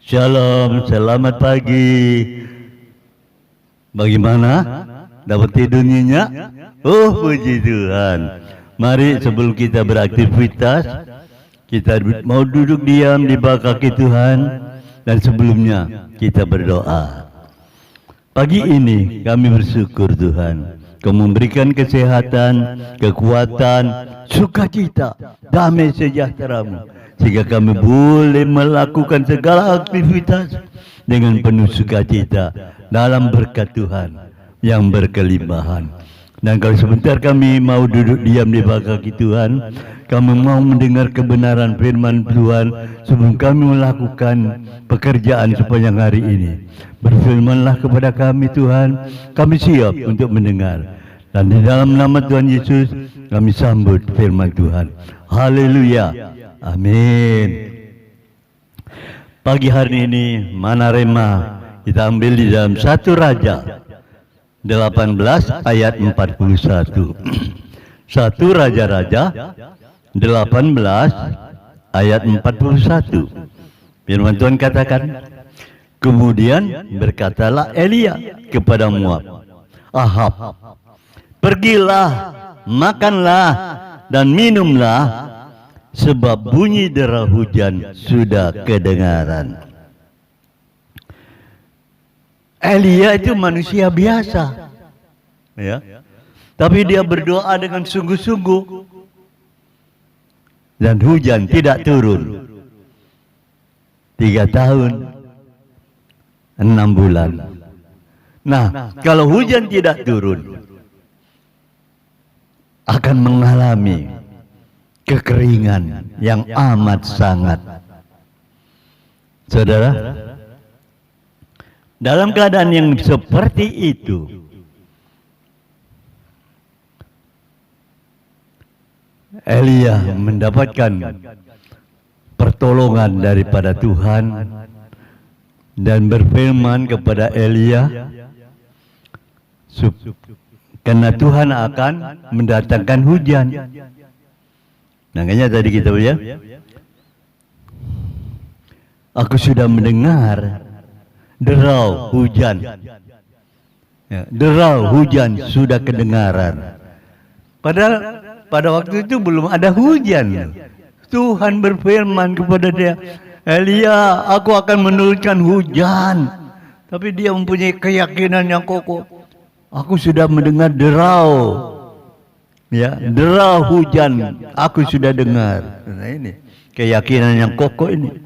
Shalom, selamat pagi. Bagaimana? Dapat tidur nyenyak? Oh, puji Tuhan. Mari sebelum kita beraktivitas, kita mau duduk diam di bawah kaki Tuhan, dan sebelumnya kita berdoa. Pagi ini kami bersyukur Tuhan, Kau memberikan kesehatan, kekuatan, sukacita, damai sejahtera-Mu, sehingga kami boleh melakukan segala aktivitas dengan penuh sukacita dalam berkat Tuhan yang berkelimpahan. Dan kalau sebentar kami mau duduk diam di bawah kaki Tuhan, kami mau mendengar kebenaran firman Tuhan sebelum kami melakukan pekerjaan sepanjang hari ini. Berfirmanlah kepada kami Tuhan, kami siap untuk mendengar. Dan di dalam nama Tuhan Yesus, kami sambut firman Tuhan. Haleluya. Amin. Pagi hari ini, mana rema kita ambil di dalam 1 Raja 18 ayat 41. 1 Raja-Raja 18 ayat 41. Firman Tuhan katakan, kemudian berkatalah Elia kepada Moab, Ahab, pergilah, makanlah dan minumlah, sebab bunyi dera hujan sudah kedengaran. Elia itu manusia biasa, ya. Tapi dia berdoa dengan sungguh-sungguh, dan hujan tidak turun. 3 tahun 6 bulan. Nah, kalau hujan tidak turun, akan mengalami kekeringan yang amat sangat. Saudara, dalam keadaan yang seperti itu, Elia mendapatkan pertolongan daripada Tuhan dan berfirman kepada Elia, karena Tuhan akan mendatangkan hujan. Makanya tadi kita lihat, aku sudah mendengar derau hujan, ya, derau hujan sudah kedengaran. Padahal pada waktu itu belum ada hujan. Tuhan berfirman kepada dia, Elia, aku akan menurunkan hujan. Tapi dia mempunyai keyakinan yang kokoh. Aku sudah mendengar derau, ya, derau hujan, aku sudah dengar. Nah, ini keyakinan yang kokoh ini.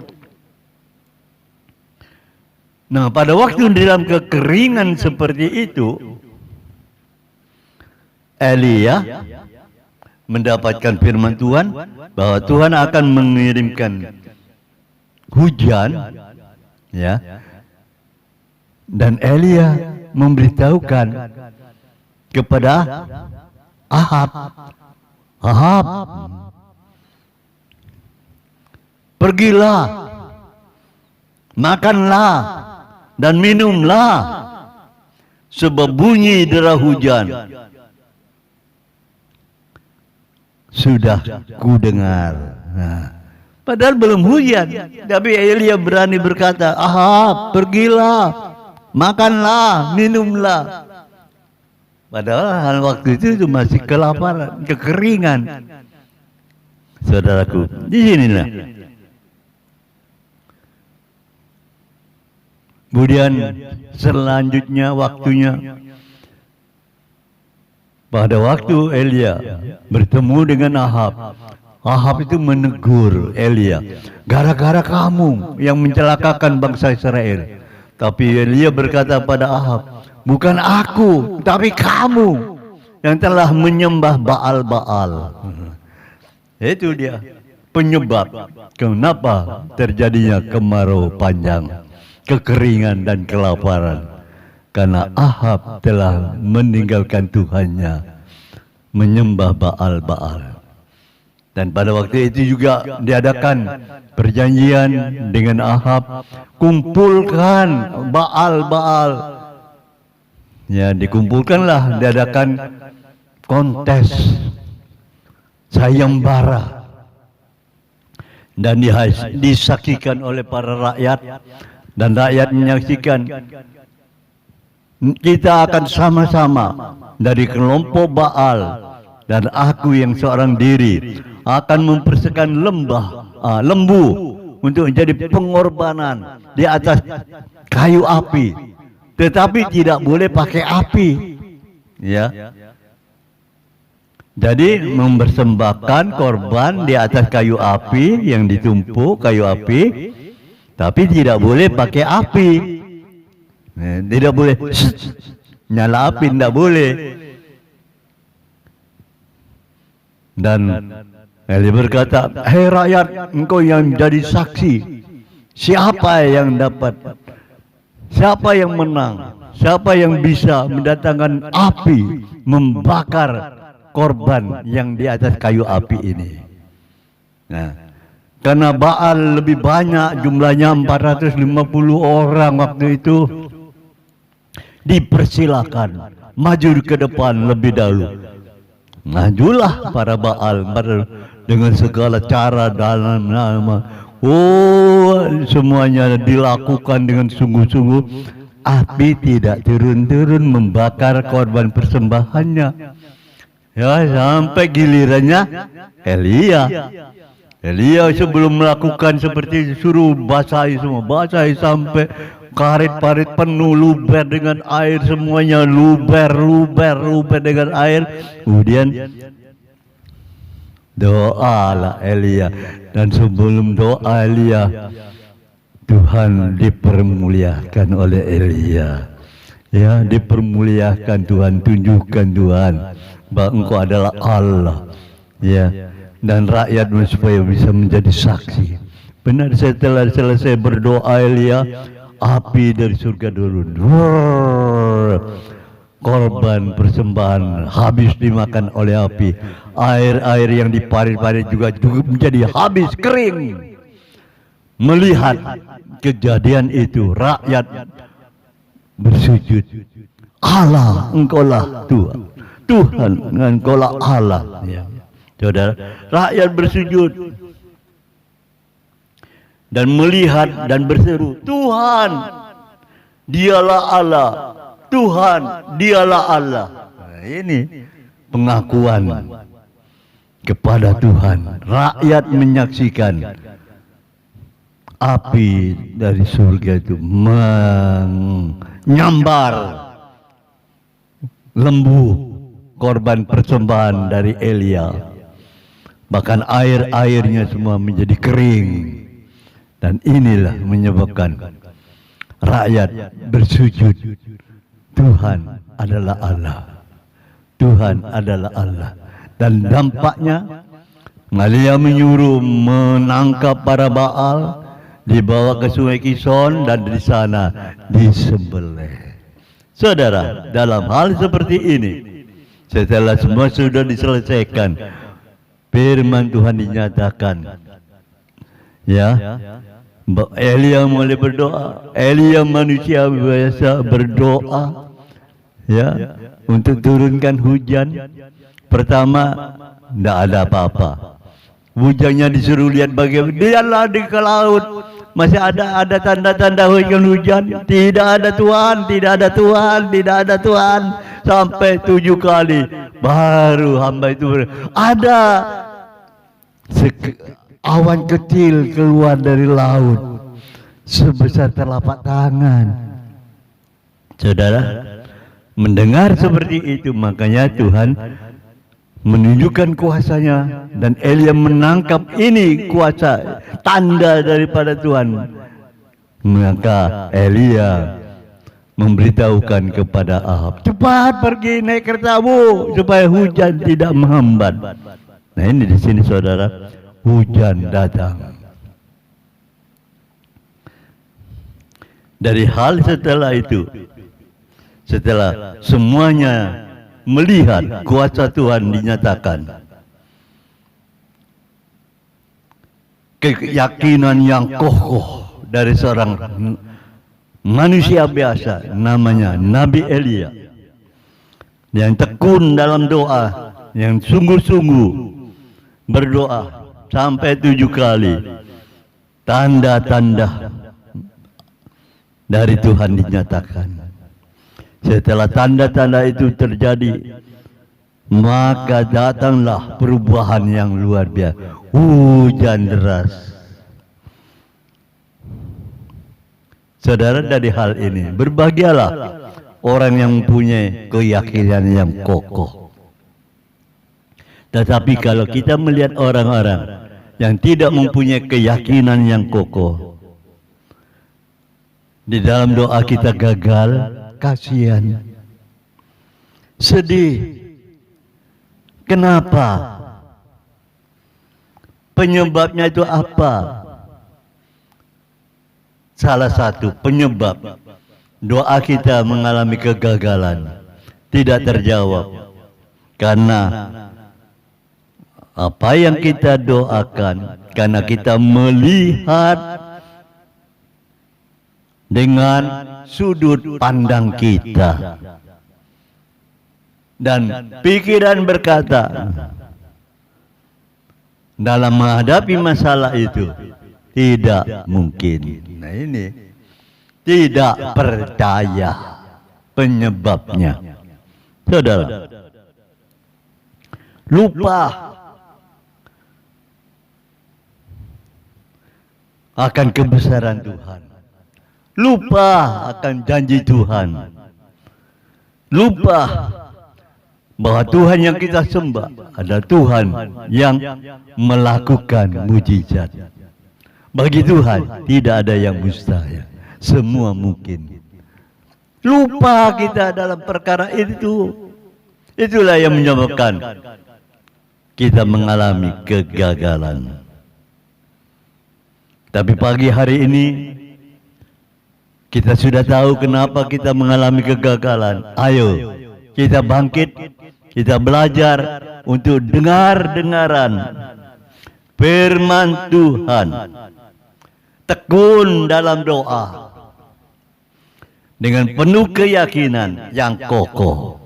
Nah, pada waktu dalam kekeringan seperti itu, Elia mendapatkan firman Tuhan bahwa Tuhan akan mengirimkan hujan, ya. Dan Elia memberitahukan kepada Ahab, Ahab, pergilah, makanlah dan minumlah, sebab bunyi dera hujan sudah kudengar. Nah, padahal belum hujan, tapi Elia berani berkata, Ahab, pergilah, makanlah, minumlah. Padahal waktu itu masih kelaparan, kekeringan. Saudaraku, di sinilah. Kemudian selanjutnya waktunya, pada waktu Elia bertemu dengan Ahab, Ahab itu menegur Elia, gara-gara kamu yang mencelakakan bangsa Israel. Tapi Elia berkata pada Ahab, bukan aku, tapi kamu yang telah menyembah Baal-Baal. Itu dia penyebab kenapa terjadinya kemarau panjang, kekeringan dan kelaparan. Karena Ahab telah meninggalkan Tuhannya, menyembah Baal-Baal. Dan pada waktu itu juga diadakan perjanjian dengan Ahab, kumpulkan Baal-Baal. Ya, dikumpulkanlah, diadakan kontes sayembara. dan disaksikan oleh para rakyat, dan rakyat menyaksikan. Kita akan sama-sama dari kelompok Baal dan aku yang seorang diri akan mempersembahkan lembu untuk menjadi pengorbanan di atas kayu api, tetapi tidak boleh pakai api, ya. Jadi mempersembahkan korban di atas kayu api yang ditumpuk kayu api, tapi tidak boleh pakai api. Tidak boleh nyala api, tidak boleh. Dan Eli berkata, "Hei rakyat, engkau yang jadi saksi. Siapa yang dapat? Siapa yang menang? Siapa yang bisa mendatangkan api membakar korban yang di atas kayu api ini?" Nah, karena Baal lebih banyak, jumlahnya 450 orang waktu itu, dipersilakan maju ke depan lebih dahulu. Majulah para Baal dengan segala cara dalam nama. Semuanya dilakukan dengan sungguh-sungguh. Api tidak turun-turun membakar korban persembahannya. Ya, sampai gilirannya Elia sebelum melakukan seperti suruh basahi semua, basahi sampai karet-karet penuh, luber dengan air semuanya, luber dengan air. Kemudian doalah Elia, dan sebelum doa Elia, Tuhan dipermuliakan oleh Elia. Ya, dipermuliakan Tuhan, tunjukkan Tuhan bahwa Engkau adalah Allah. Ya, dan rakyat supaya bisa menjadi saksi. Benar, setelah selesai berdoa Elia, api dari surga turun. Korban persembahan habis dimakan oleh api. Air-air yang diparit-parit juga menjadi habis, kering. Melihat kejadian itu, rakyat bersujud. Allah, Engkaulah Tuhan. Tuhan, Engkaulah Allah. Ya. Saudara, rakyat bersujud dan melihat dan berseru, Tuhan, dialah Allah. Tuhan, dialah Allah. Nah, ini pengakuan kepada Tuhan. Rakyat menyaksikan api dari surga itu menyambar lembu korban persembahan dari Elia. Bahkan air-airnya semua menjadi kering. Dan inilah menyebabkan rakyat bersujud. Tuhan adalah Allah. Tuhan adalah Allah. Dan dampaknya Elia menyuruh menangkap para Baal, dibawa ke sungai Kison, dan di sana disembelih. Saudara, dalam hal seperti ini, setelah semua sudah diselesaikan, firman Tuhan dinyatakan. Ya, Elia mulai berdoa. Elia manusia biasa berdoa, ya, untuk turunkan hujan. Pertama, tidak ada apa-apa. Hujannya disuruh lihat bagaimana. Lihatlah di ke laut, masih ada tanda-tanda hujan. Tidak ada Tuhan, tidak ada Tuhan, tidak ada Tuhan. Sampai 7 kali baru hamba itu ada awan kecil keluar dari laut sebesar telapak tangan. Saudara, mendengar seperti itu, makanya Tuhan menunjukkan kuasanya, dan Elia menangkap ini kuasa, tanda daripada Tuhan. Maka Elia memberitahukan kepada Ahab, cepat pergi naik kertamu supaya hujan tidak menghambat. Nah, ini di sini saudara, hujan datang. Dari hal setelah itu, setelah semuanya melihat kuasa Tuhan dinyatakan, keyakinan yang kokoh dari seorang manusia biasa namanya Nabi Elia, yang tekun dalam doa, yang sungguh-sungguh berdoa sampai 7 kali. tanda-tanda dari Tuhan dinyatakan. Setelah tanda-tanda itu terjadi, maka datanglah perubahan yang luar biasa. Hujan deras. Saudara, dari hal ini berbahagialah orang yang mempunyai keyakinan yang kokoh. Tetapi kalau kita melihat orang-orang yang tidak mempunyai keyakinan yang kokoh, di dalam doa kita gagal, kasihan, sedih. Kenapa? Penyebabnya itu apa? Salah satu penyebab doa kita mengalami kegagalan, tidak terjawab, karena apa yang kita doakan, karena kita melihat dengan sudut pandang kita. Dan pikiran berkata, dalam menghadapi masalah itu tidak mungkin. Nah, ini tidak percaya penyebabnya. Saudara, lupa akan kebesaran Tuhan, lupa akan janji Tuhan, lupa bahwa Tuhan yang kita sembah adalah Tuhan yang melakukan mujizat. Bagi Tuhan tidak ada yang mustahil, semua mungkin. Lupa kita dalam perkara itu. Itulah yang menyebabkan kita mengalami kegagalan. Tapi pagi hari ini kita sudah tahu kenapa kita mengalami kegagalan. Ayo kita bangkit, kita belajar untuk dengar-dengaran firman Tuhan. Tekun dalam doa dengan penuh keyakinan yang kokoh,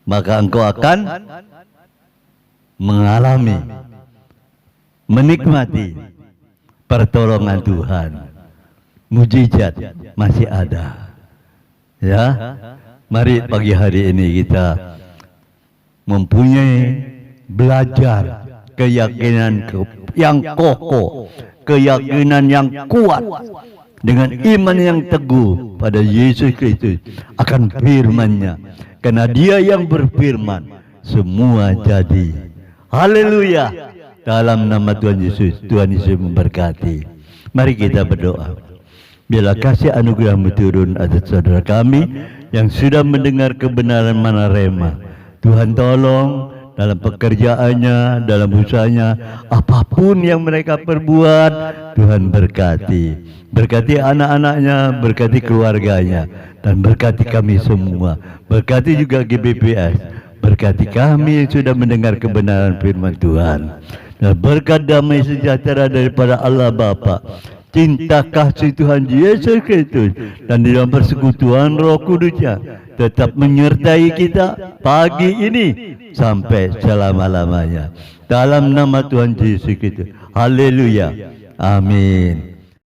maka engkau akan mengalami, menikmati pertolongan Tuhan. Mujizat masih ada. Ya, mari pagi hari ini kita mempunyai belajar keyakinan yang kokoh, keyakinan yang kuat, dengan iman yang teguh pada Yesus Kristus akan firman-Nya. Karena Dia yang berfirman, semua jadi. Haleluya. Dalam nama Tuhan Yesus, Tuhan Yesus memberkati. Mari kita berdoa. Biarlah kasih anugerah-Mu turun atas saudara kami yang sudah mendengar kebenaran mana rema. Tuhan tolong dalam pekerjaannya, dalam usahanya, apapun yang mereka perbuat, Tuhan berkati. Berkati anak-anaknya, berkati keluarganya, dan berkati kami semua. Berkati juga GBPS, berkati kami yang sudah mendengar kebenaran firman Tuhan. Dan berkat damai sejahtera daripada Allah Bapa, cinta kasih Tuhan Yesus Kristus, dan di dalam persekutuan Roh Kudus-Nya tetap menyertai kita pagi ini sampai selama-lamanya. Dalam nama Tuhan Yesus Kristus. Haleluya. Amin.